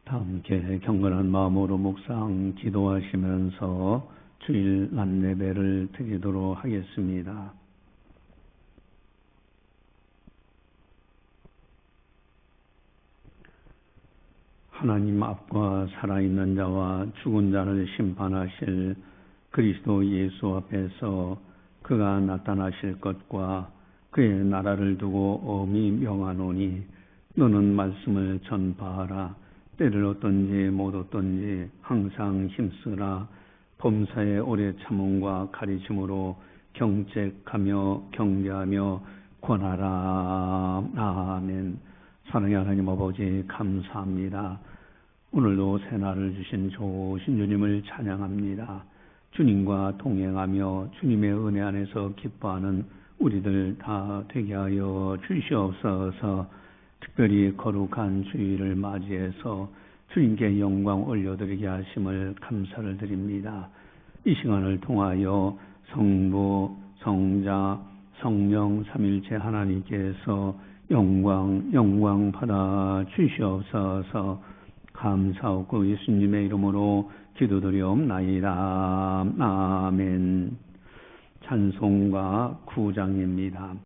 다 함께 경건한 마음으로 묵상 기도하시면서 주일 낮 예배를 드리도록 하겠습니다. 하나님 앞과 살아있는 자와 죽은 자를 심판하실 그리스도 예수 앞에서 그가 나타나실 것과 그의 나라를 두고 엄히 명하노니 너는 말씀을 전파하라. 때를 얻든지 못 얻든지 항상 힘쓰라. 범사의 오래 참음과 가르침으로 경책하며 경계하며 권하라. 아멘. 사랑의 하나님 아버지 감사합니다. 오늘도 새날을 주신 좋으신 주님을 찬양합니다. 주님과 동행하며 주님의 은혜 안에서 기뻐하는 우리들 다 되게 하여 주시옵소서. 특별히 거룩한 주일을 맞이해서 주님께 영광 올려드리게 하심을 감사를 드립니다. 이 시간을 통하여 성부, 성자, 성령 삼일체 하나님께서 영광 받아 주시옵소서. 감사하고 예수님의 이름으로 기도드리옵나이다. 아멘. 찬송가 9장입니다.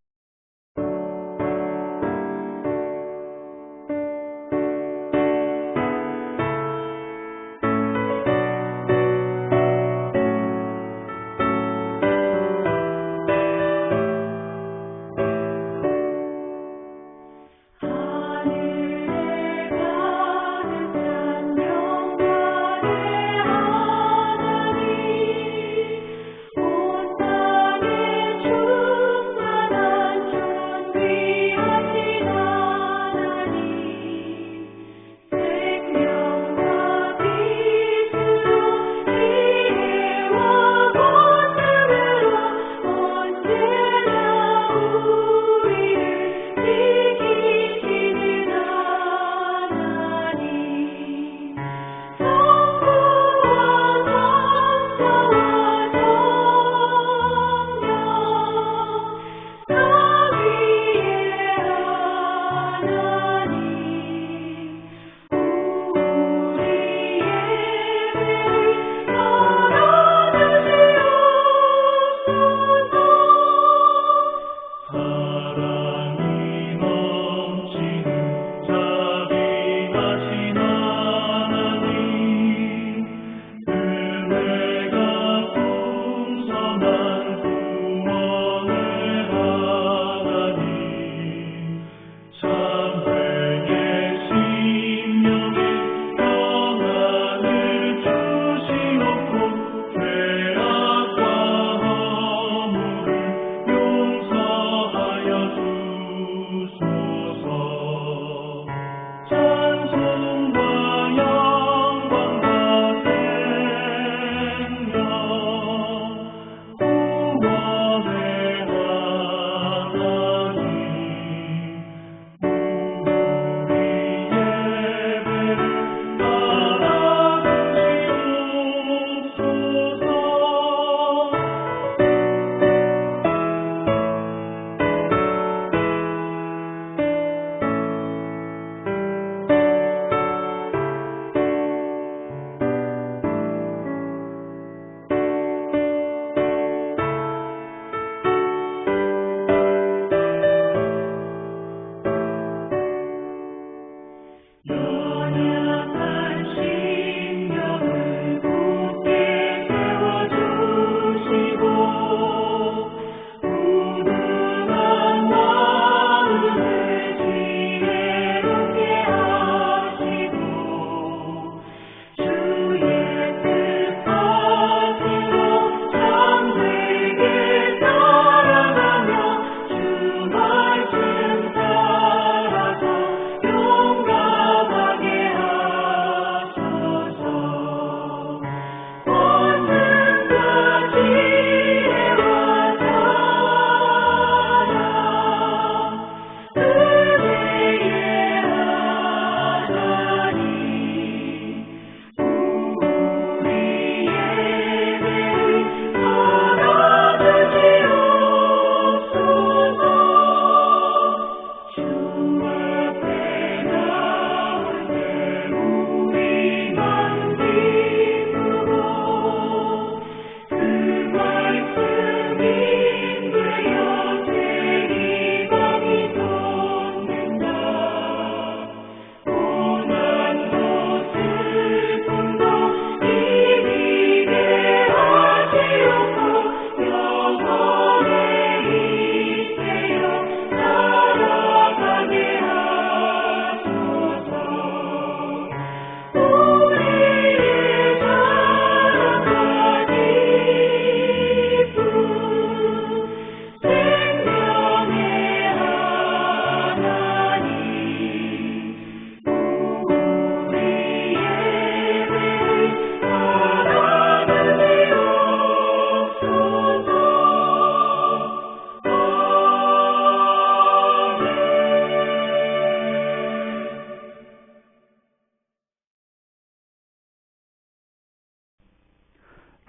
온 땅에 충만한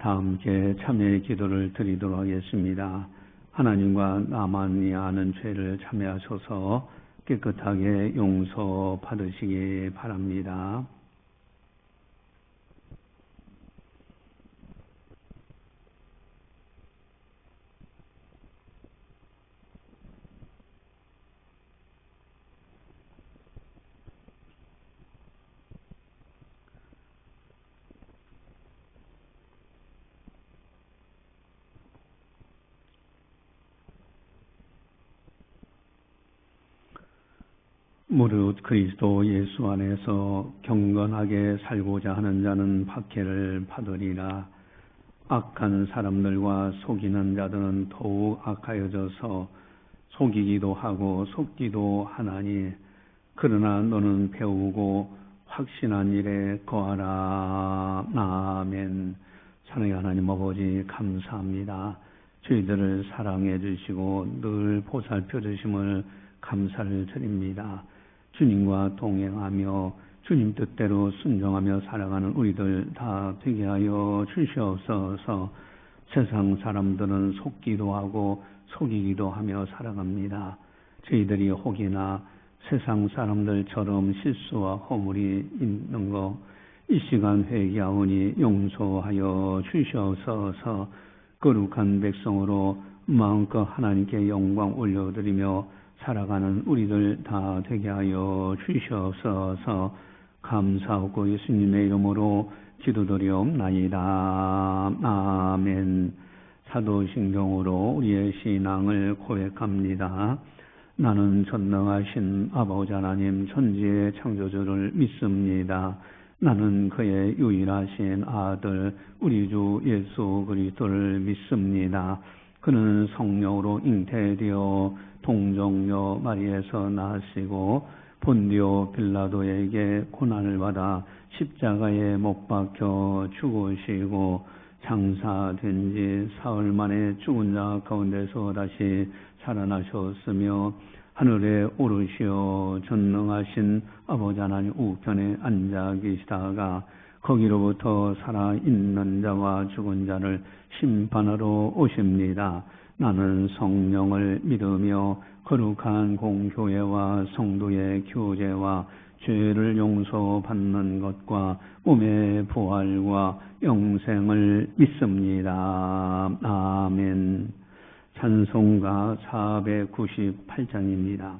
다 함께 참회의 기도를 드리도록 하겠습니다. 하나님과 나만이 아는 죄를 참회하셔서 깨끗하게 용서받으시기 바랍니다. 무릇 그리스도 예수 안에서 경건하게 살고자 하는 자는 박해를 받으리라. 악한 사람들과 속이는 자들은 더욱 악하여져서 속이기도 하고 속기도 하나니, 그러나 너는 배우고 확신한 일에 거하라. 아멘. 사랑의 하나님 아버지, 감사합니다. 저희들을 사랑해 주시고 늘 보살펴 주심을 감사를 드립니다. 주님과 동행하며 주님 뜻대로 순종하며 살아가는 우리들 다 되게 하여 주시옵소서. 세상 사람들은 속기도 하고 속이기도 하며 살아갑니다. 저희들이 혹이나 세상 사람들처럼 실수와 허물이 있는 거 이 시간 회개하오니 용서하여 주시옵소서. 거룩한 백성으로 마음껏 하나님께 영광 올려드리며 살아가는 우리들 다 되게 하여 주시옵소서. 감사하고 예수님의 이름으로 기도드리옵나이다. 아멘. 사도신경으로 우리의 신앙을 고백합니다. 나는 전능하신 아버지 하나님 천지의 창조주를 믿습니다. 나는 그의 유일하신 아들 우리 주 예수 그리스도를 믿습니다. 그는 성령으로 잉태되어 동정녀 마리에서 나시고 본디오 빌라도에게 고난을 받아 십자가에 못 박혀 죽으시고 장사된 지 사흘 만에 죽은 자 가운데서 다시 살아나셨으며 하늘에 오르시어 전능하신 아버지 하나님 우편에 앉아 계시다가 거기로부터 살아있는 자와 죽은 자를 심판하러 오십니다. 나는 성령을 믿으며 거룩한 공교회와 성도의 교제와 죄를 용서받는 것과 몸의 부활과 영생을 믿습니다. 아멘. 찬송가 498장입니다.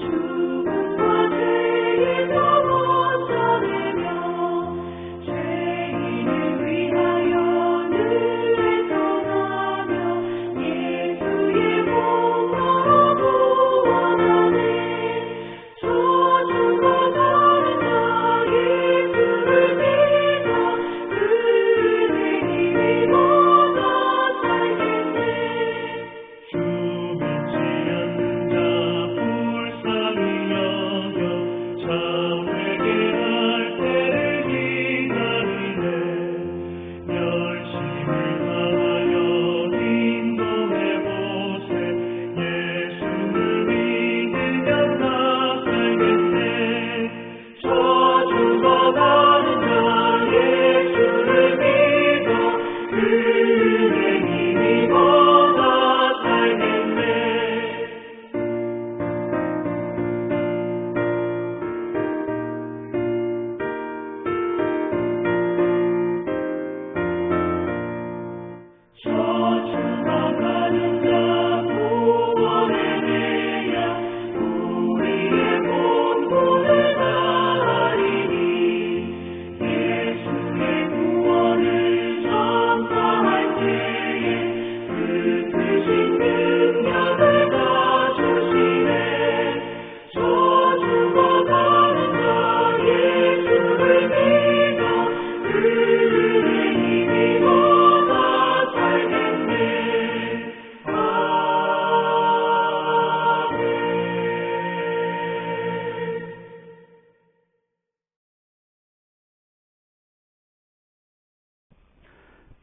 죽음과 죄의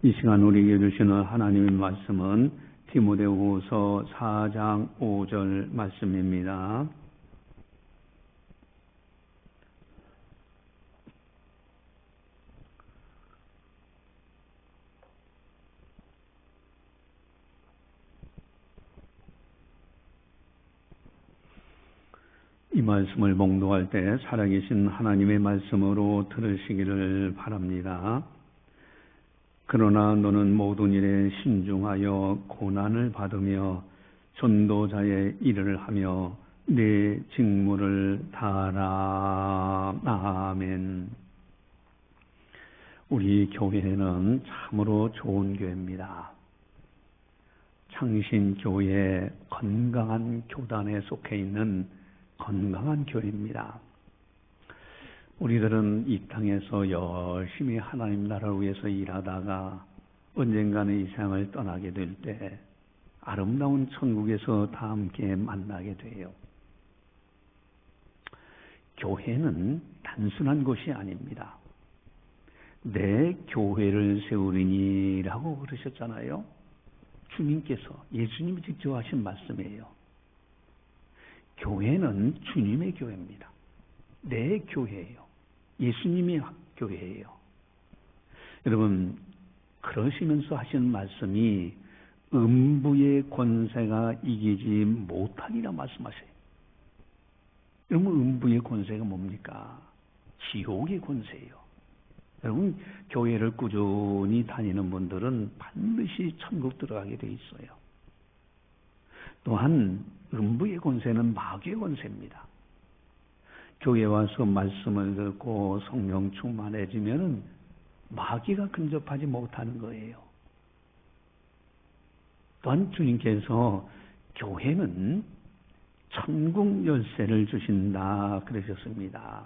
이 시간 우리에게 주시는 하나님의 말씀은 디모데후서 4장 5절 말씀입니다. 이 말씀을 봉독할 때 살아계신 하나님의 말씀으로 들으시기를 바랍니다. 그러나 너는 모든 일에 신중하여 고난을 받으며 전도자의 일을 하며 내 직무를 다하라. 아멘. 우리 교회는 참으로 좋은 교회입니다. 창신교회 건강한 교단에 속해 있는 건강한 교회입니다. 우리들은 이 땅에서 열심히 하나님 나라를 위해서 일하다가 언젠가는 이 세상을 떠나게 될 때 아름다운 천국에서 다 함께 만나게 돼요. 교회는 단순한 곳이 아닙니다. 내 교회를 세우리니라고 그러셨잖아요. 주님께서, 예수님이 직접 하신 말씀이에요. 교회는 주님의 교회입니다. 내 교회예요. 예수님의 교회예요. 여러분, 그러시면서 하시는 말씀이 음부의 권세가 이기지 못하리라 말씀하세요. 여러분, 음부의 권세가 뭡니까? 지옥의 권세예요. 여러분, 교회를 꾸준히 다니는 분들은 반드시 천국 들어가게 돼 있어요. 또한 음부의 권세는 마귀의 권세입니다. 교회 와서 말씀을 듣고 성령 충만해지면 마귀가 근접하지 못하는 거예요. 또한 주님께서 교회는 천국 열쇠를 주신다 그러셨습니다.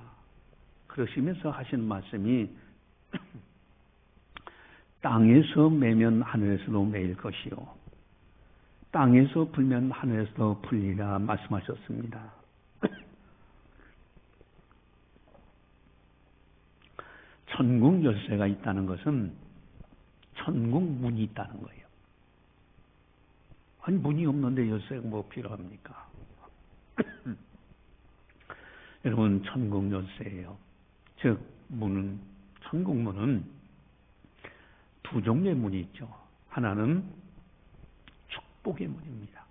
그러시면서 하신 말씀이 땅에서 매면 하늘에서도 매일 것이요 땅에서 불면 하늘에서도 풀리라 말씀하셨습니다. 천국 열쇠가 있다는 것은 천국 문이 있다는 거예요. 아니, 문이 없는데 열쇠가 뭐 필요합니까? 여러분, 천국 열쇠예요. 즉, 문은, 천국 문은 두 종류의 문이 있죠. 하나는 축복의 문입니다.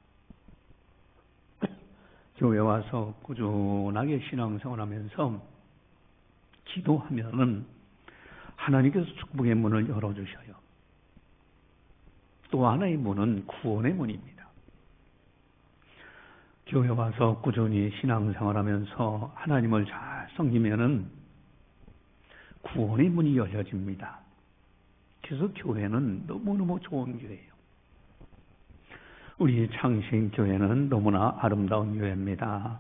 교회 와서 꾸준하게 신앙생활하면서 기도하면은 하나님께서 축복의 문을 열어주셔요. 또 하나의 문은 구원의 문입니다. 교회 와서 꾸준히 신앙생활하면서 하나님을 잘 섬기면은 구원의 문이 열려집니다. 그래서 교회는 너무너무 좋은 교회예요. 우리 창신교회는 너무나 아름다운 교회입니다.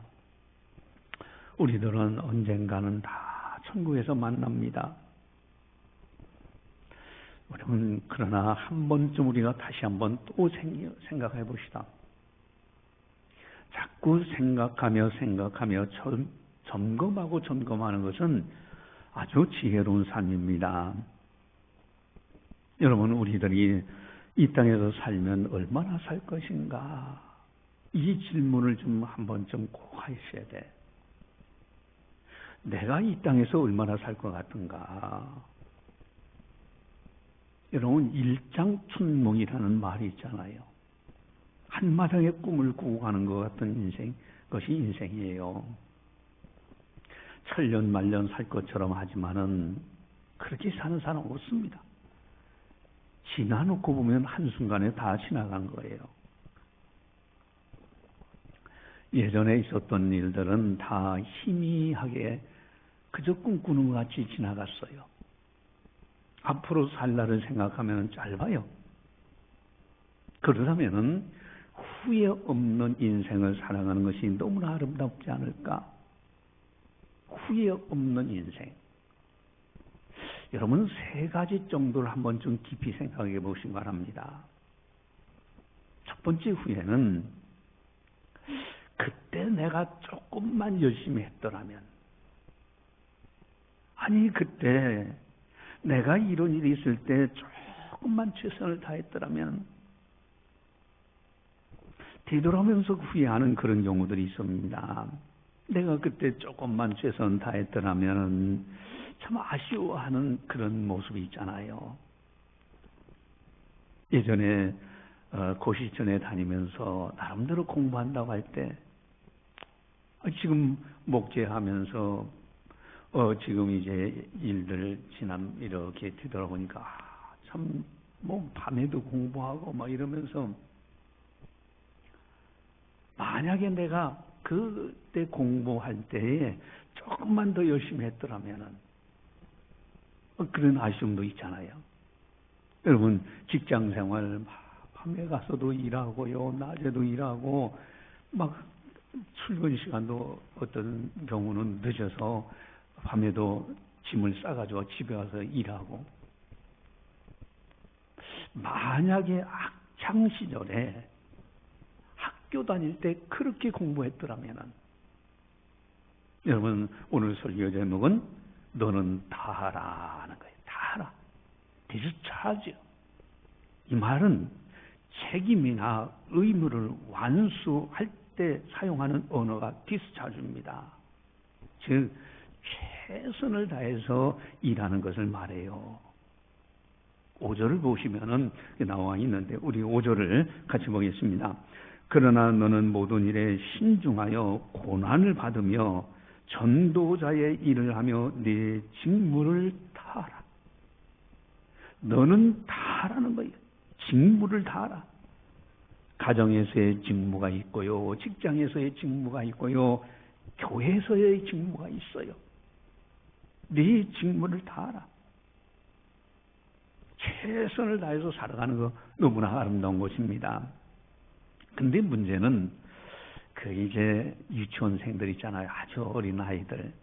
우리들은 언젠가는 다 천국에서 만납니다. 여러분, 그러나 한 번쯤 우리가 다시 한번 또 생각해 봅시다. 자꾸 생각하며 점검하는 것은 아주 지혜로운 삶입니다. 여러분, 우리들이 이 땅에서 살면 얼마나 살 것인가? 이 질문을 좀 한 번쯤 꼭 하셔야 돼. 내가 이 땅에서 얼마나 살 것 같은가? 여러분, 일장춘몽이라는 말이 있잖아요. 한마당의 꿈을 꾸고 가는 것 같은 인생, 그것이 인생이에요. 천년 만년 살 것처럼 하지만은 그렇게 사는 사람 없습니다. 지나놓고 보면 한순간에 다 지나간 거예요. 예전에 있었던 일들은 다 희미하게 그저 꿈꾸는 것 같이 지나갔어요. 앞으로 살 날을 생각하면 짧아요. 그러다면은 후회 없는 인생을 살아가는 것이 너무나 아름답지 않을까? 후회 없는 인생. 여러분, 세 가지 정도를 한번 좀 깊이 생각해 보시기 바랍니다. 첫 번째 후회는 그때 내가 조금만 열심히 했더라면, 아니 그때 내가 이런 일이 있을 때 조금만 최선을 다했더라면, 뒤돌아오면서 후회하는 그런 경우들이 있습니다. 내가 그때 조금만 최선 다했더라면 참 아쉬워하는 그런 모습이 있잖아요. 예전에 고시촌에 다니면서 나름대로 공부한다고 할 때, 지금 목재하면서 지금 이제 일들 지난 이렇게 뒤돌아보니까 참 뭐 밤에도 공부하고 막 이러면서, 만약에 내가 그때 공부할 때에 조금만 더 열심히 했더라면은, 그런 아쉬움도 있잖아요. 여러분, 직장 생활 밤에 가서도 일하고요, 낮에도 일하고, 막 출근 시간도 어떤 경우는 늦어서 밤에도 짐을 싸가지고 집에 와서 일하고. 만약에 학창 시절에 학교 다닐 때 그렇게 공부했더라면은, 여러분, 오늘 설교 제목은 너는 다 하라는 거예요. 다 하라. 디스차지요. 이 말은 책임이나 의무를 완수할 때 사용하는 언어가 디스차지입니다. 즉 최선을 다해서 일하는 것을 말해요. 5절을 보시면은 나와 있는데, 우리 5절을 같이 보겠습니다. 그러나 너는 모든 일에 신중하여 고난을 받으며 전도자의 일을 하며 네 직무를 다하라. 너는 다하라는 거예요. 직무를 다하라. 가정에서의 직무가 있고요, 직장에서의 직무가 있고요, 교회에서의 직무가 있어요. 네 직무를 다하라. 최선을 다해서 살아가는 거 너무나 아름다운 것입니다. 근데 문제는 이제 유치원생들 있잖아요. 아주 어린 아이들.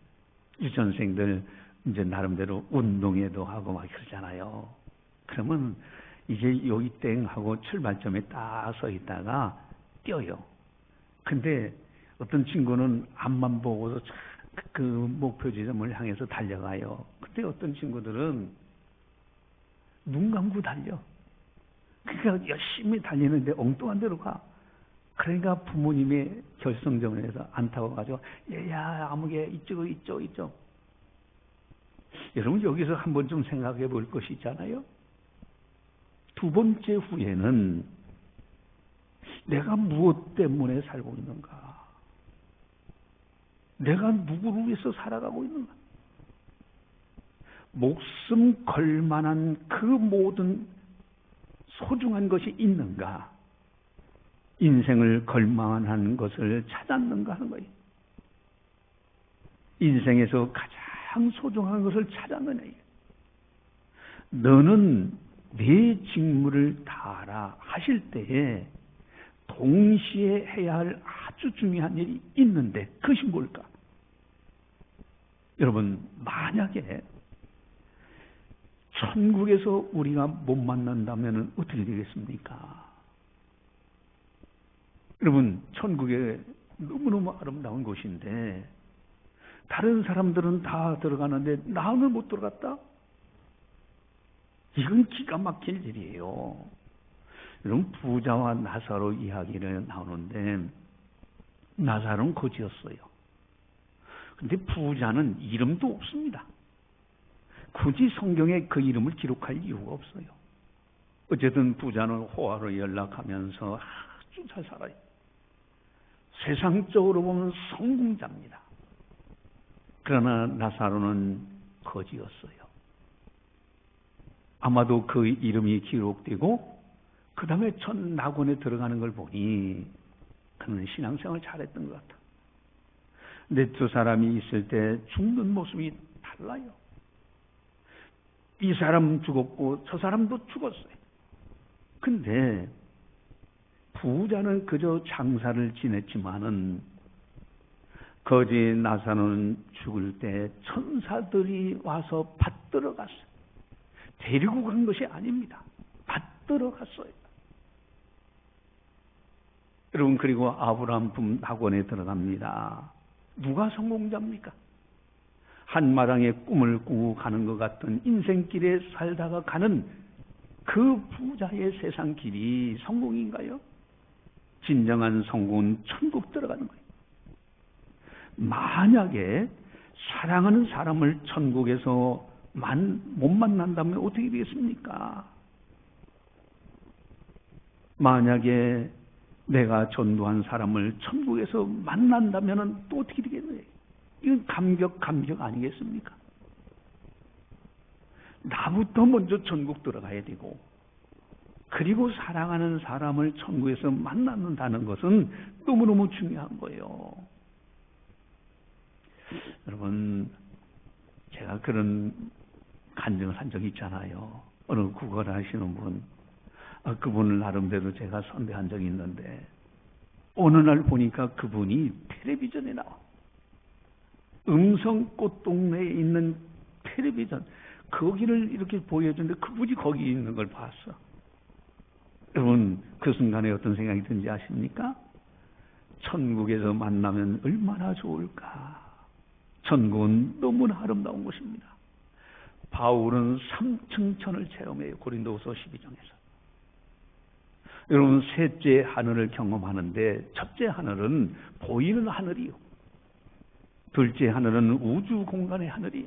유치원생들 이제 나름대로 운동회도 하고 막 그러잖아요. 그러면 이제 여기 땡 하고 출발점에 딱 서 있다가 뛰어요. 근데 어떤 친구는 앞만 보고서 그 목표 지점을 향해서 달려가요. 근데 어떤 친구들은 눈 감고 달려. 그러니까 열심히 달리는데 엉뚱한 데로 가. 그러니까 부모님의 결승점에서 안 타고 가지고, 얘야, 아무개 이쪽. 여러분, 여기서 한번 좀 생각해 볼 것이 있잖아요. 두 번째 후에는 내가 무엇 때문에 살고 있는가? 내가 누구를 위해서 살아가고 있는가? 목숨 걸 만한 그 모든 소중한 것이 있는가? 인생을 걸 만한 것을 찾았는가 하는 거예요. 인생에서 가장 소중한 것을 찾았느냐. 너는 네 직무를 다하라 하실 때에 동시에 해야 할 아주 중요한 일이 있는데, 그것이 뭘까? 여러분, 만약에 천국에서 우리가 못 만난다면 어떻게 되겠습니까? 여러분, 천국에 너무너무 아름다운 곳인데 다른 사람들은 다 들어가는데 나는 못 들어갔다? 이건 기가 막힐 일이에요. 여러분, 부자와 나사로 이야기를 나오는데, 나사로는 거지였어요. 근데 부자는 이름도 없습니다. 굳이 성경에 그 이름을 기록할 이유가 없어요. 어쨌든 부자는 호화로 연락하면서 아주 잘 살아요. 세상적으로 보면 성공자입니다. 그러나 나사로는 거지였어요. 아마도 그 이름이 기록되고 그 다음에 첫 낙원에 들어가는 걸 보니 그는 신앙생활 잘했던 것 같아. 근데 두 사람이 있을 때 죽는 모습이 달라요. 이 사람 죽었고 저 사람도 죽었어요. 근데 부자는 그저 장사를 지냈지만은 거지 나사로는 죽을 때 천사들이 와서 받들어 갔어요. 데리고 간 것이 아닙니다. 받들어 갔어요. 여러분, 그리고 아브라함 품 낙원에 들어갑니다. 누가 성공자입니까? 한마당에 꿈을 꾸고 가는 것 같은 인생길에 살다가 가는 그 부자의 세상 길이 성공인가요? 진정한 성공은 천국 들어가는 거예요. 만약에 사랑하는 사람을 천국에서 못 만난다면 어떻게 되겠습니까? 만약에 내가 전도한 사람을 천국에서 만난다면 또 어떻게 되겠어요? 이건 감격 아니겠습니까? 나부터 먼저 천국 들어가야 되고, 그리고 사랑하는 사람을 천국에서 만난다는 것은 너무너무 중요한 거예요. 여러분, 제가 그런 간증을 한 적이 있잖아요. 어느 국어를 하시는 분, 그분을 나름대로 제가 선대한 적이 있는데, 어느 날 보니까 그분이 텔레비전에 나와. 음성꽃동네에 있는 텔레비전, 거기를 이렇게 보여주는데 그분이 거기 있는 걸 봤어. 여러분, 그 순간에 어떤 생각이 든지 아십니까? 천국에서 만나면 얼마나 좋을까. 천국은 너무나 아름다운 곳입니다. 바울은 삼층천을 체험해요. 고린도후서 12장에서. 여러분, 셋째 하늘을 경험하는데, 첫째 하늘은 보이는 하늘이요, 둘째 하늘은 우주 공간의 하늘이요,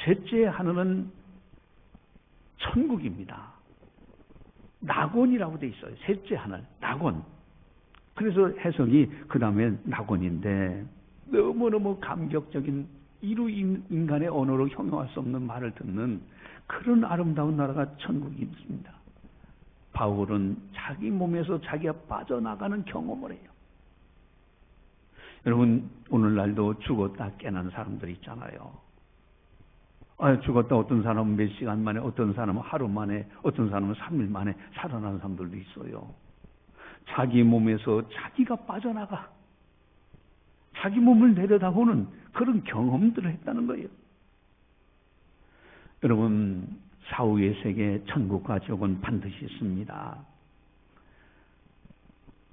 셋째 하늘은 천국입니다. 낙원이라고 돼 있어요. 셋째 하늘, 낙원. 그래서 해석이 그 다음에 낙원인데, 너무너무 감격적인 이루 인간의 언어로 형용할 수 없는 말을 듣는 그런 아름다운 나라가 천국이 있습니다. 바울은 자기 몸에서 자기가 빠져나가는 경험을 해요. 여러분, 오늘날도 죽었다 깨난 사람들 있잖아요. 죽었다 어떤 사람은 몇 시간 만에, 어떤 사람은 하루 만에, 어떤 사람은 3일 만에 살아나는 사람들도 있어요. 자기 몸에서 자기가 빠져나가 자기 몸을 내려다보는 그런 경험들을 했다는 거예요. 여러분, 사후의 세계, 천국과 지옥은 반드시 있습니다.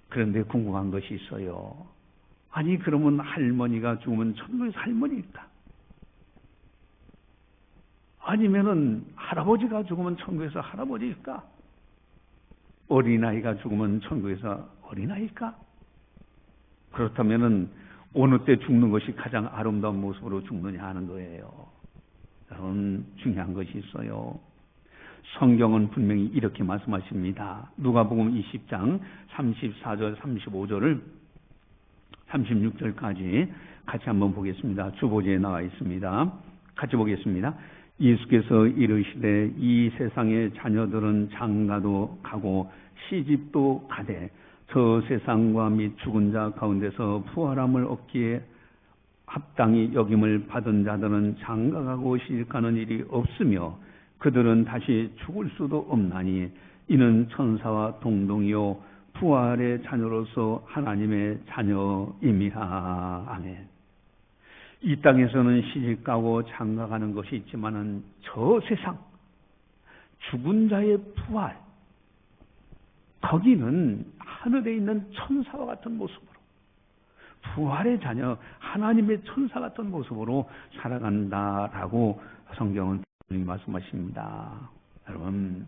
그런데 궁금한 것이 있어요. 아니, 그러면 할머니가 죽으면 천국에서 할머니일까? 아니면은 할아버지가 죽으면 천국에서 할아버지일까? 어린아이가 죽으면 천국에서 어린아이일까? 그렇다면은 어느 때 죽는 것이 가장 아름다운 모습으로 죽느냐 하는 거예요. 여러분, 중요한 것이 있어요. 성경은 분명히 이렇게 말씀하십니다. 누가복음 20장 34절 35절을 36절까지 같이 한번 보겠습니다. 주보지에 나와 있습니다. 같이 보겠습니다. 예수께서 이르시되 이 세상의 자녀들은 장가도 가고 시집도 가되 저 세상과 및 죽은 자 가운데서 부활함을 얻기에 합당히 여김을 받은 자들은 장가가고 시집가는 일이 없으며 그들은 다시 죽을 수도 없나니 이는 천사와 동등이요 부활의 자녀로서 하나님의 자녀임이라. 아멘. 이 땅에서는 시집가고 장가가는 것이 있지만은 저 세상 죽은 자의 부활, 거기는 하늘에 있는 천사와 같은 모습으로, 부활의 자녀, 하나님의 천사 같은 모습으로 살아간다라고 성경은 말씀하십니다. 여러분,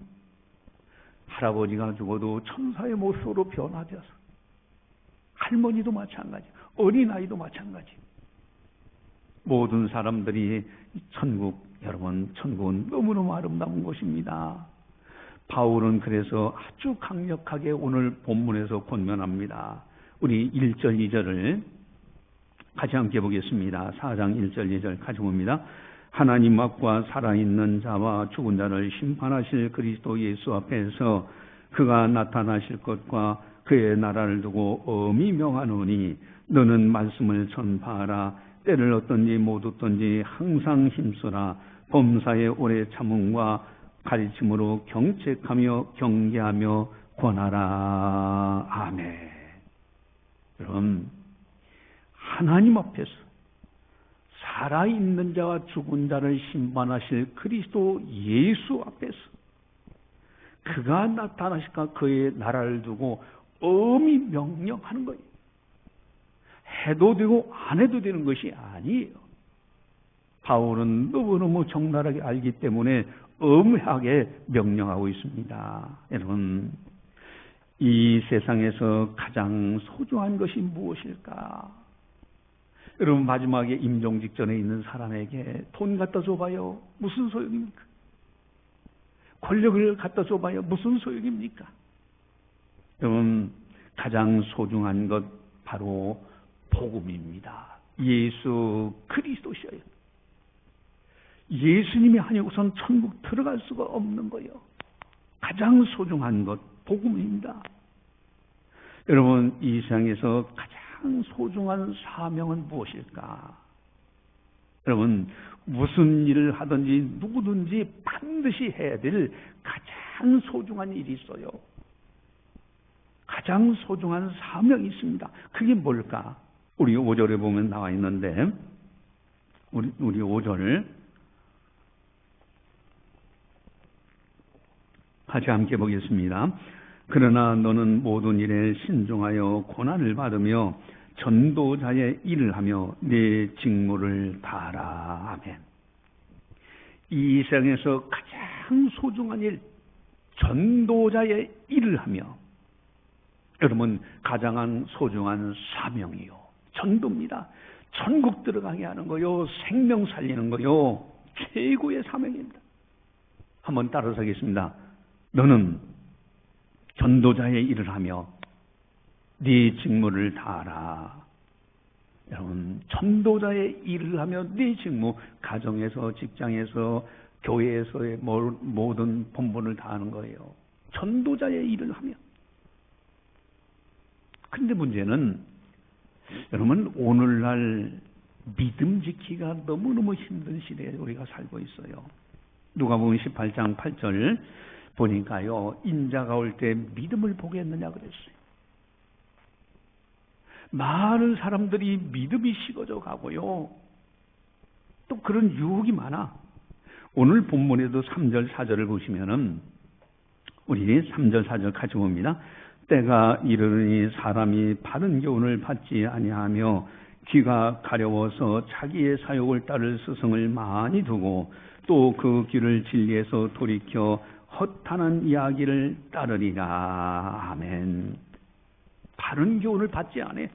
할아버지가 죽어도 천사의 모습으로 변화되어서, 할머니도 마찬가지, 어린아이도 마찬가지, 모든 사람들이 천국, 여러분, 천국은 너무너무 아름다운 곳입니다. 바울은 그래서 아주 강력하게 오늘 본문에서 권면합니다. 우리 1절 2절을 같이 함께 보겠습니다. 4장 1절 2절 같이 봅니다. 하나님 앞과 살아있는 자와 죽은 자를 심판하실 그리스도 예수 앞에서 그가 나타나실 것과 그의 나라를 두고 엄히 명하노니 너는 말씀을 전파하라. 때를 얻든지 못 얻든지 항상 힘쓰라. 범사의 오래 참음과 가르침으로 경책하며 경계하며 권하라. 아멘. 여러분, 하나님 앞에서 살아있는 자와 죽은 자를 심판하실 그리스도 예수 앞에서 그가 나타나실까 그의 나라를 두고 엄히 명령하는 거예요. 해도 되고 안 해도 되는 것이 아니에요. 바울은 너무너무 적나라하게 알기 때문에 엄하게 명령하고 있습니다. 여러분, 이 세상에서 가장 소중한 것이 무엇일까? 여러분, 마지막에 임종 직전에 있는 사람에게 돈 갖다 줘봐요. 무슨 소용입니까? 권력을 갖다 줘봐요. 무슨 소용입니까? 여러분, 가장 소중한 것 바로 복음입니다. 예수 그리스도셔요. 예수님이 아니고선 천국 들어갈 수가 없는 거예요. 가장 소중한 것 복음입니다. 여러분, 이 세상에서 가장 소중한 사명은 무엇일까? 여러분, 무슨 일을 하든지 누구든지 반드시 해야 될 가장 소중한 일이 있어요. 가장 소중한 사명이 있습니다. 그게 뭘까? 우리 5절에 보면 나와 있는데, 우리 5절 같이 함께 보겠습니다. 그러나 너는 모든 일에 신중하여 고난을 받으며 전도자의 일을 하며 네 직무를 다하라. 아멘. 이 세상에서 가장 소중한 일, 전도자의 일을 하며, 여러분, 가장 소중한 사명이요, 전도입니다. 천국 들어가게 하는 거요, 생명 살리는 거요, 최고의 사명입니다. 한번 따라서 하겠습니다. 너는 전도자의 일을 하며 네 직무를 다하라. 여러분, 전도자의 일을 하며 네 직무, 가정에서, 직장에서, 교회에서의 모든 본분을 다하는 거예요. 전도자의 일을 하며. 근데 문제는 여러분, 오늘날 믿음 지키기가 너무너무 힘든 시대에 우리가 살고 있어요. 누가복음 18장 8절 보니까요, 인자가 올 때 믿음을 보겠느냐 그랬어요. 많은 사람들이 믿음이 식어져 가고요, 또 그런 유혹이 많아. 오늘 본문에도 3절 4절을 보시면은, 우리 3절 4절 같이 봅니다. 때가 이르니 사람이 바른 교훈을 받지 아니하며 귀가 가려워서 자기의 사욕을 따를 스승을 많이 두고 또 그 귀를 진리에서 돌이켜 허탄한 이야기를 따르리라. 아멘. 바른 교훈을 받지 않아.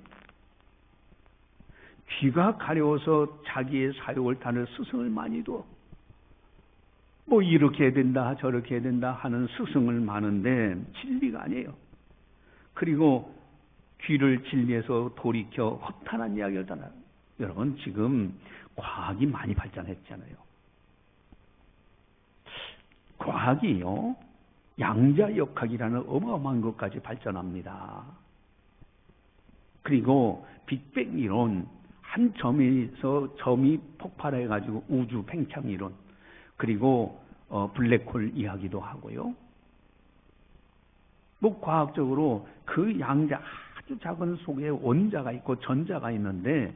귀가 가려워서 자기의 사욕을 따를 스승을 많이 둬. 뭐 이렇게 해야 된다 저렇게 해야 된다 하는 스승을 많은데 진리가 아니에요. 그리고 귀를 진리에서 돌이켜 허탄한 이야기를 따라. 여러분, 지금 과학이 많이 발전했잖아요. 과학이요, 양자역학이라는 어마어마한 것까지 발전합니다. 그리고 빅뱅 이론, 한 점에서 점이 폭발해가지고 우주 팽창 이론, 그리고 블랙홀 이야기도 하고요. 뭐 과학적으로 그 양자, 아주 작은 속에 원자가 있고 전자가 있는데,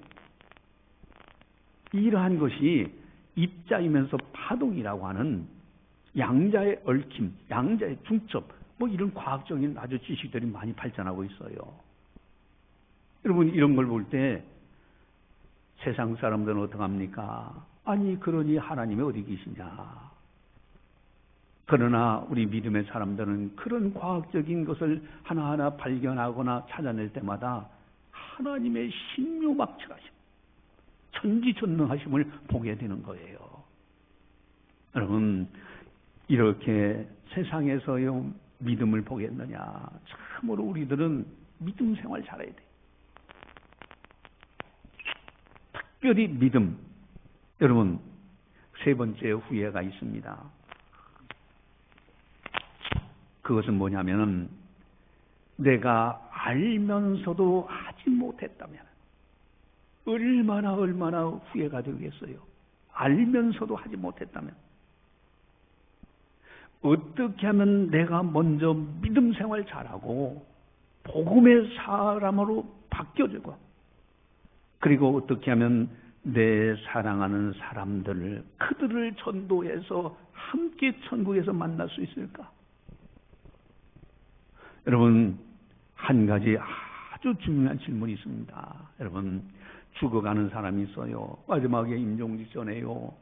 이러한 것이 입자이면서 파동이라고 하는 양자의 얽힘, 양자의 중첩, 뭐 이런 과학적인 아주 지식들이 많이 발전하고 있어요. 여러분, 이런 걸 볼 때 세상 사람들은 어떡합니까? 아니, 그러니 하나님이 어디 계시냐? 그러나 우리 믿음의 사람들은 그런 과학적인 것을 하나하나 발견하거나 찾아낼 때마다 하나님의 신묘막측하심, 천지전능하심을 보게 되는 거예요. 여러분, 이렇게 세상에서요 믿음을 보겠느냐? 참으로 우리들은 믿음 생활 잘해야 돼. 특별히 믿음. 여러분, 세 번째 후회가 있습니다. 그것은 뭐냐면, 내가 알면서도 하지 못했다면 얼마나 후회가 되겠어요. 알면서도 하지 못했다면. 어떻게 하면 내가 먼저 믿음 생활 잘하고 복음의 사람으로 바뀌어지고, 그리고 어떻게 하면 내 사랑하는 사람들을, 그들을 전도해서 함께 천국에서 만날 수 있을까? 여러분, 한 가지 아주 중요한 질문이 있습니다. 여러분, 죽어가는 사람이 있어요. 마지막에 임종 직전에요.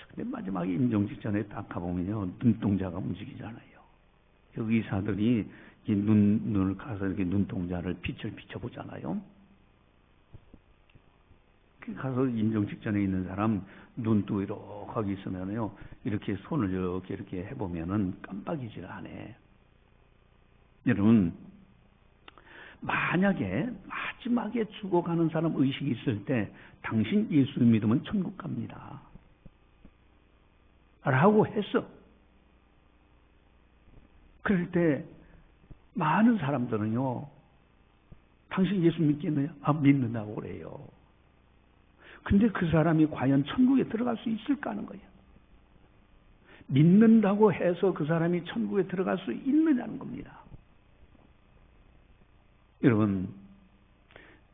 근데 마지막에 임종 직전에 딱 가보면요, 눈동자가 움직이잖아요. 그 의사들이 이 눈을 가서 이렇게 눈동자를 빛을 비춰보잖아요. 그 가서 임종 직전에 있는 사람 눈도 이렇게 있으면요, 이렇게 손을 이렇게 해보면은 깜빡이질 않네. 여러분, 만약에 마지막에 죽어가는 사람 의식이 있을 때 당신 예수 믿으면 천국 갑니다 라고 했어. 그럴 때 많은 사람들은요, 당신 예수 믿겠느냐? 아, 믿는다고 그래요. 근데 그 사람이 과연 천국에 들어갈 수 있을까 하는 거예요. 믿는다고 해서 그 사람이 천국에 들어갈 수 있느냐는 겁니다. 여러분,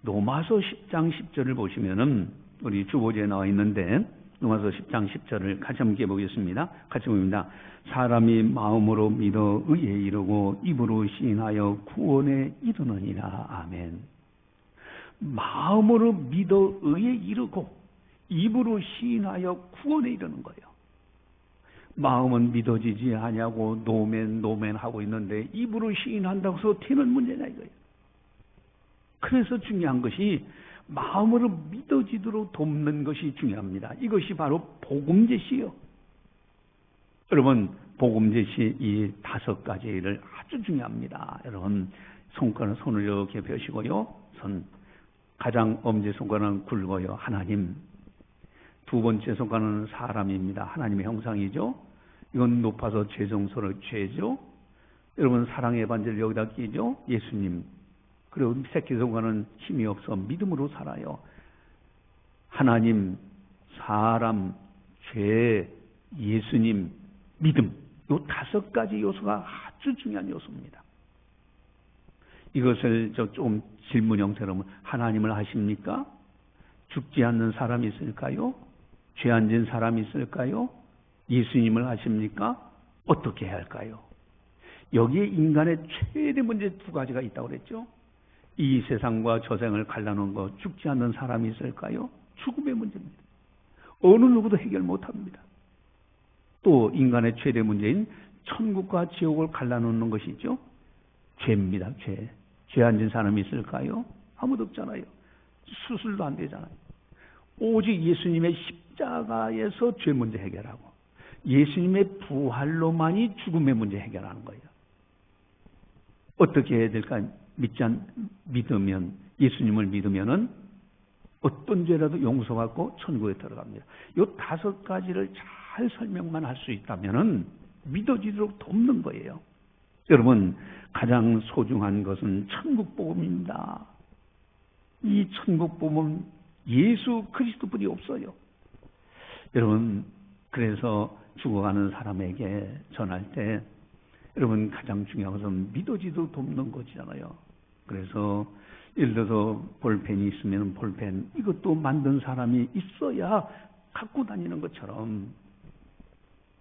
로마서 10장 10절을 보시면은 우리 주보지에 나와 있는데, 로마서 10장 10절을 같이 함께 보겠습니다. 같이 봅니다. 사람이 마음으로 믿어 의에 이르고 입으로 시인하여 구원에 이르느니라. 아멘. 마음으로 믿어 의에 이르고 입으로 시인하여 구원에 이르는 거예요. 마음은 믿어지지 아니하고 노멘 하고 있는데 입으로 시인한다고 해서 되는 문제냐 이거예요. 그래서 중요한 것이 마음으로 믿어지도록 돕는 것이 중요합니다. 이것이 바로 복음 제시요. 여러분, 복음 제시 이 5가지를 아주 중요합니다. 여러분, 손을 이렇게 펴시고요. 가장 엄지손가락은 굵어요. 하나님. 두 번째 손가락은 사람입니다. 하나님의 형상이죠. 이건 높아서 죄송스러워 죄죠. 여러분, 사랑의 반지를 여기다 끼죠. 예수님. 그리고 새끼손가락은 힘이 없어 믿음으로 살아요. 하나님, 사람, 죄, 예수님, 믿음. 이 5가지 요소가 아주 중요한 요소입니다. 이것을 좀 질문 형태로 하면, 하나님을 아십니까? 죽지 않는 사람이 있을까요? 죄 안 진 사람이 있을까요? 예수님을 아십니까? 어떻게 해야 할까요? 여기에 인간의 최대 문제 2가지가 있다고 그랬죠. 이 세상과 저생을 갈라놓은 것, 죽지 않는 사람이 있을까요? 죽음의 문제입니다. 어느 누구도 해결 못합니다. 또 인간의 최대 문제인 천국과 지옥을 갈라놓는 것이 있죠. 죄입니다. 죄. 죄 안 진 사람이 있을까요? 아무도 없잖아요. 수술도 안 되잖아요. 오직 예수님의 십자가에서 죄 문제 해결하고 예수님의 부활로만이 죽음의 문제 해결하는 거예요. 어떻게 해야 될까요? 믿으면, 예수님을 믿으면은 어떤 죄라도 용서받고 천국에 들어갑니다. 이 5가지를 잘 설명만 할 수 있다면은 믿어지도록 돕는 거예요. 여러분, 가장 소중한 것은 천국 복음입니다. 이 천국 복음은 예수 그리스도뿐이 없어요. 여러분, 그래서 죽어가는 사람에게 전할 때 여러분, 가장 중요한 것은 믿어지도록 돕는 것이잖아요. 그래서 예를 들어서 볼펜이 있으면 볼펜, 이것도 만든 사람이 있어야 갖고 다니는 것처럼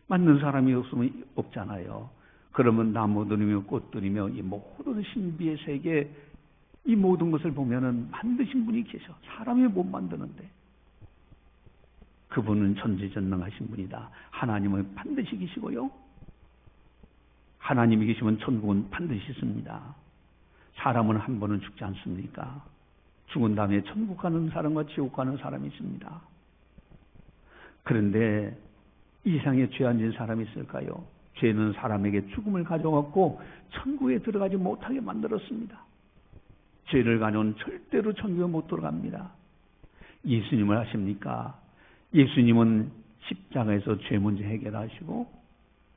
만든 사람이 없으면 없잖아요. 그러면 나무들이며 꽃들이며 이 모든 신비의 세계, 이 모든 것을 보면은 만드신 분이 계셔. 사람이 못 만드는데 그분은 전지전능하신 분이다. 하나님은 반드시 계시고요. 하나님이 계시면 천국은 반드시 있습니다. 사람은 한 번은 죽지 않습니까? 죽은 다음에 천국 가는 사람과 지옥 가는 사람이 있습니다. 그런데 이 세상에 죄 안 진 사람이 있을까요? 죄는 사람에게 죽음을 가져왔고 천국에 들어가지 못하게 만들었습니다. 죄를 가져온 절대로 천국에 못 들어갑니다. 예수님을 아십니까? 예수님은 십자가에서 죄 문제 해결하시고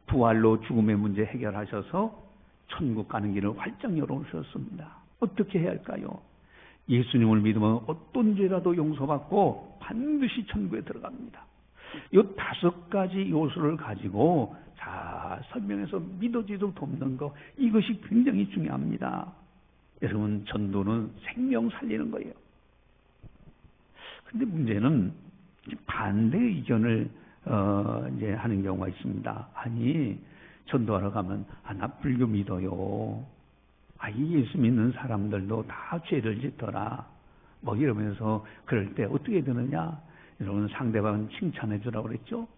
부활로 죽음의 문제 해결하셔서 천국 가는 길을 활짝 열어놓으셨습니다. 어떻게 해야 할까요? 예수님을 믿으면 어떤 죄라도 용서받고 반드시 천국에 들어갑니다. 이 5가지 요소를 가지고 잘 설명해서 믿어지도록 돕는 것, 이것이 굉장히 중요합니다. 여러분, 전도는 생명 살리는 거예요. 근데 문제는 반대 의견을 이제 하는 경우가 있습니다. 아니, 전도하러 가면 나 불교 믿어요. 이 예수 믿는 사람들도 다 죄를 짓더라. 뭐 이러면서 그럴 때 어떻게 되느냐? 여러분, 상대방은 칭찬해 주라고 그랬죠?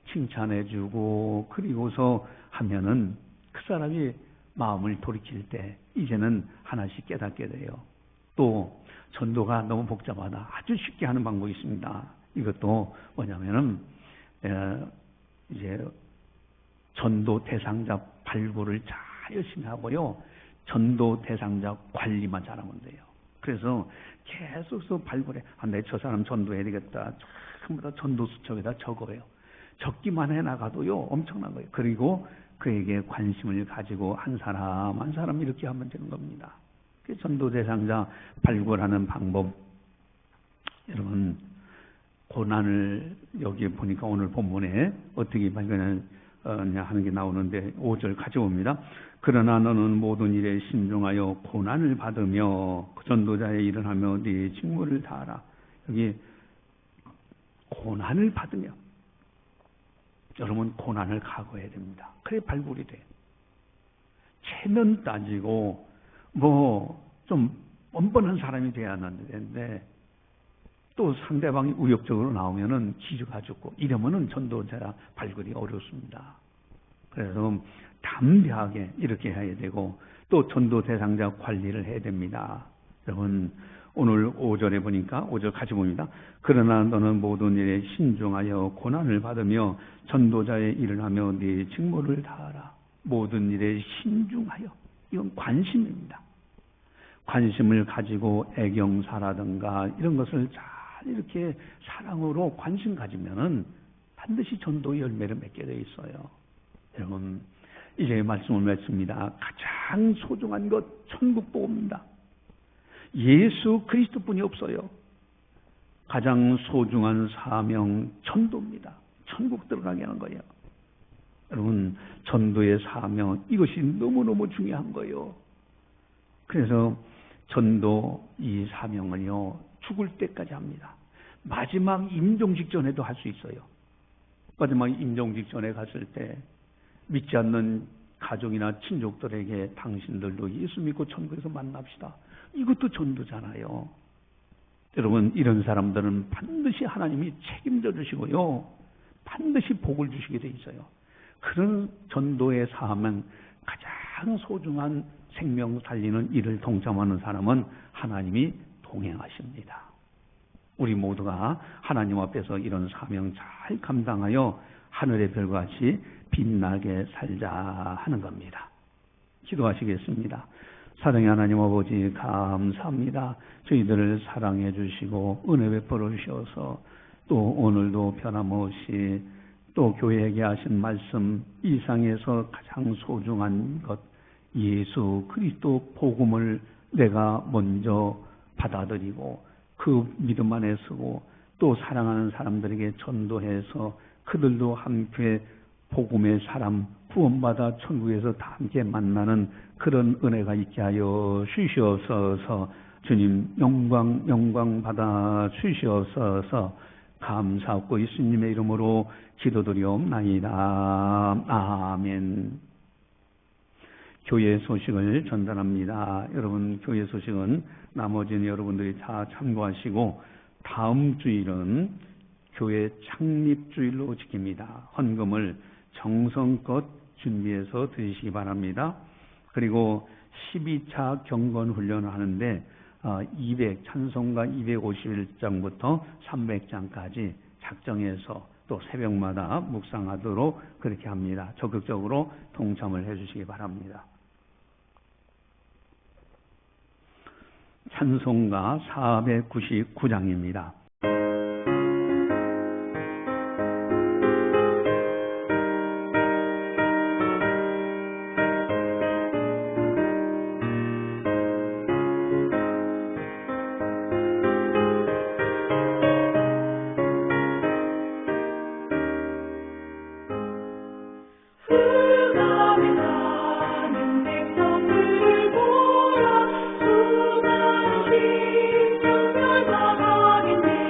칭찬해주고 그리고서 하면은 그 사람이 마음을 돌이킬 때 이제는 하나씩 깨닫게 돼요. 또 전도가 너무 복잡하다. 아주 쉽게 하는 방법이 있습니다. 이것도 뭐냐면은 이제 전도 대상자 발굴을 잘 열심히 하고요. 전도 대상자 관리만 잘하면 돼요. 그래서 계속 발굴해. 내 저 사람 전도해야 되겠다. 전부 다 전도 수첩에다 적어요. 적기만 해나가도요. 엄청난 거예요. 그리고 그에게 관심을 가지고 한 사람 이렇게 하면 되는 겁니다. 그 전도 대상자 발굴하는 방법. 여러분, 고난을 여기 보니까 오늘 본문에 어떻게 발견하냐 하는 게 나오는데 5절 가져옵니다. 그러나 너는 모든 일에 신중하여 고난을 받으며 그 전도자의 일을 하며 네 직무를 다하라. 여기 고난을 받으며, 여러분 고난을 각오해야 됩니다. 그래 발굴이 돼. 체면 따지고 좀 뻔뻔한 사람이 돼야 하는데 또 상대방이 우욕적으로 나오면은 기죽어 죽고 이러면은 전도자 발굴이 어렵습니다. 그래서 담대하게 이렇게 해야 되고 또 전도 대상자 관리를 해야 됩니다. 여러분 오늘 5절에 보니까 5절 같이 봅니다. 그러나 너는 모든 일에 신중하여 고난을 받으며 전도자의 일을 하며 네 직무를 다하라. 모든 일에 신중하여. 이건 관심입니다. 관심을 가지고 애경사라든가 이런 것을 잘 이렇게 사랑으로 관심 가지면은 반드시 전도 열매를 맺게 돼 있어요. 여러분 이제 말씀을 맺습니다. 가장 소중한 것 천국 복음입니다. 예수 그리스도뿐이 없어요. 가장 소중한 사명 전도입니다. 천국 들어가게 하는 거예요. 여러분 전도의 사명 이것이 너무너무 중요한 거예요. 그래서 전도 이 사명은요 죽을 때까지 합니다. 마지막 임종 직전에도 할 수 있어요. 마지막 임종 직전에 갔을 때 믿지 않는 가족이나 친족들에게 당신들도 예수 믿고 천국에서 만납시다. 이것도 전도잖아요. 여러분 이런 사람들은 반드시 하나님이 책임져 주시고요. 반드시 복을 주시게 돼 있어요. 그런 전도의 사명, 가장 소중한 생명 살리는 일을 동참하는 사람은 하나님이 동행하십니다. 우리 모두가 하나님 앞에서 이런 사명 잘 감당하여 하늘의 별과 같이 빛나게 살자 하는 겁니다. 기도하시겠습니다. 사랑의 하나님 아버지 감사합니다. 저희들을 사랑해 주시고 은혜 베풀어 주셔서 또 오늘도 변함없이 또 교회에게 하신 말씀 이 세상에서 가장 소중한 것 예수 그리스도 복음을 내가 먼저 받아들이고 그 믿음 안에 서고 또 사랑하는 사람들에게 전도해서 그들도 함께 복음의 사람 구원받아 천국에서 다 함께 만나는 그런 은혜가 있게 하여 주시옵소서. 주님 영광 받아 주시옵소서. 감사하고 예수님의 이름으로 기도드리옵나이다. 아멘. 교회 소식을 전달합니다. 여러분 교회 소식은 나머지는 여러분들이 다 참고하시고 다음 주일은 교회 창립주일로 지킵니다. 헌금을 정성껏 준비해서 드리시기 바랍니다. 그리고 12차 경건훈련을 하는데 찬송가 251장부터 300장까지 작정해서 또 새벽마다 묵상하도록 그렇게 합니다. 적극적으로 동참을 해주시기 바랍니다. 찬송가 499장입니다. 수많은 심령을 사랑했네.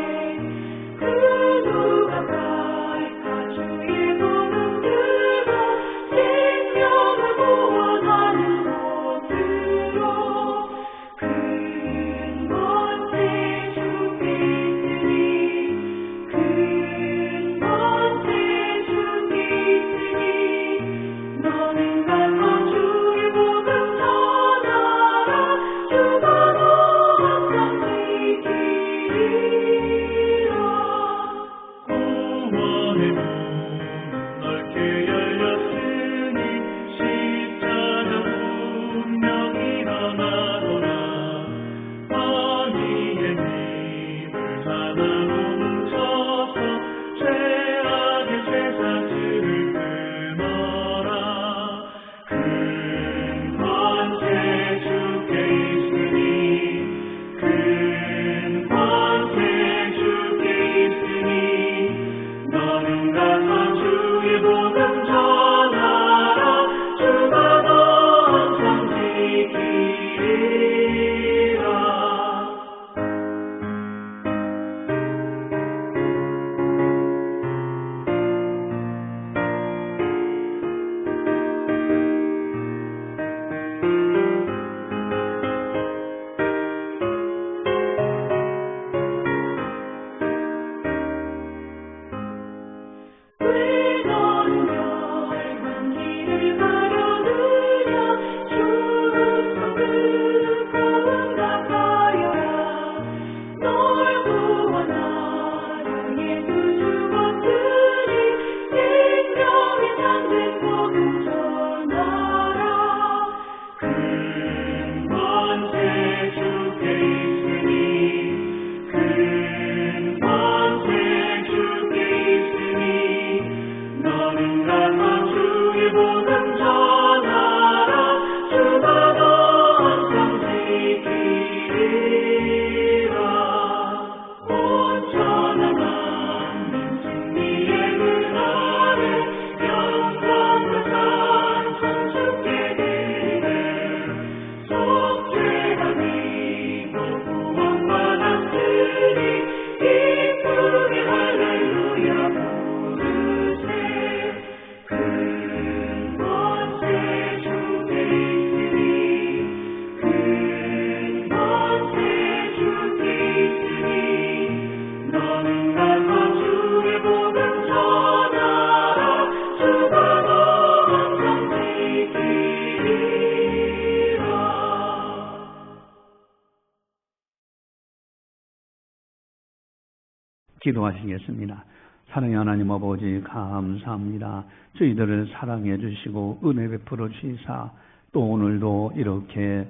기도하시겠습니다. 사랑의 하나님 아버지 감사합니다. 저희들을 사랑해 주시고 은혜 베풀어 주시사 또 오늘도 이렇게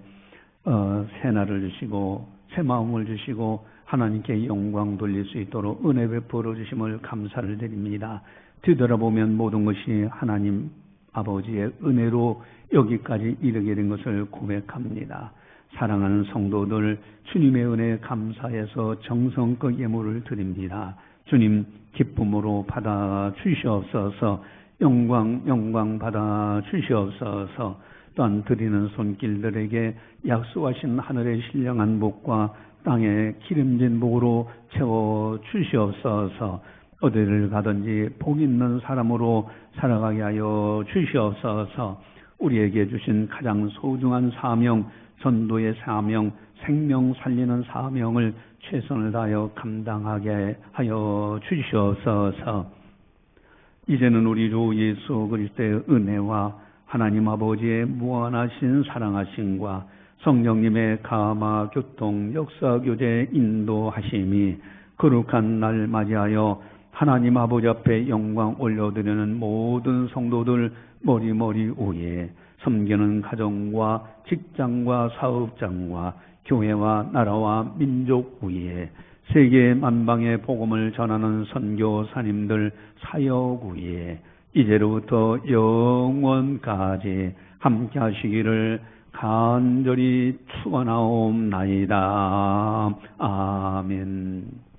새날을 주시고 새 마음을 주시고 하나님께 영광 돌릴 수 있도록 은혜 베풀어 주심을 감사를 드립니다. 뒤돌아보면 모든 것이 하나님 아버지의 은혜로 여기까지 이르게 된 것을 고백합니다. 사랑하는 성도들 주님의 은혜에 감사해서 정성껏 예물을 드립니다. 주님 기쁨으로 받아 주시옵소서. 영광 받아 주시옵소서. 또한 드리는 손길들에게 약속하신 하늘의 신령한 복과 땅의 기름진 복으로 채워 주시옵소서. 어디를 가든지 복 있는 사람으로 살아가게 하여 주시옵소서. 우리에게 주신 가장 소중한 사명, 전도의 사명, 생명 살리는 사명을 최선을 다하여 감당하게 하여 주시옵소서. 이제는 우리 주 예수 그리스도의 은혜와 하나님 아버지의 무한하신 사랑하심과 성령님의 감화 교통 역사 교제 인도하심이 거룩한 날 맞이하여 하나님 아버지 앞에 영광 올려드리는 모든 성도들 머리 위에 섬기는 가정과 직장과 사업장과 교회와 나라와 민족 위에 세계 만방의 복음을 전하는 선교사님들 사역 위에 이제로부터 영원까지 함께 하시기를 간절히 축원하옵나이다. 아멘.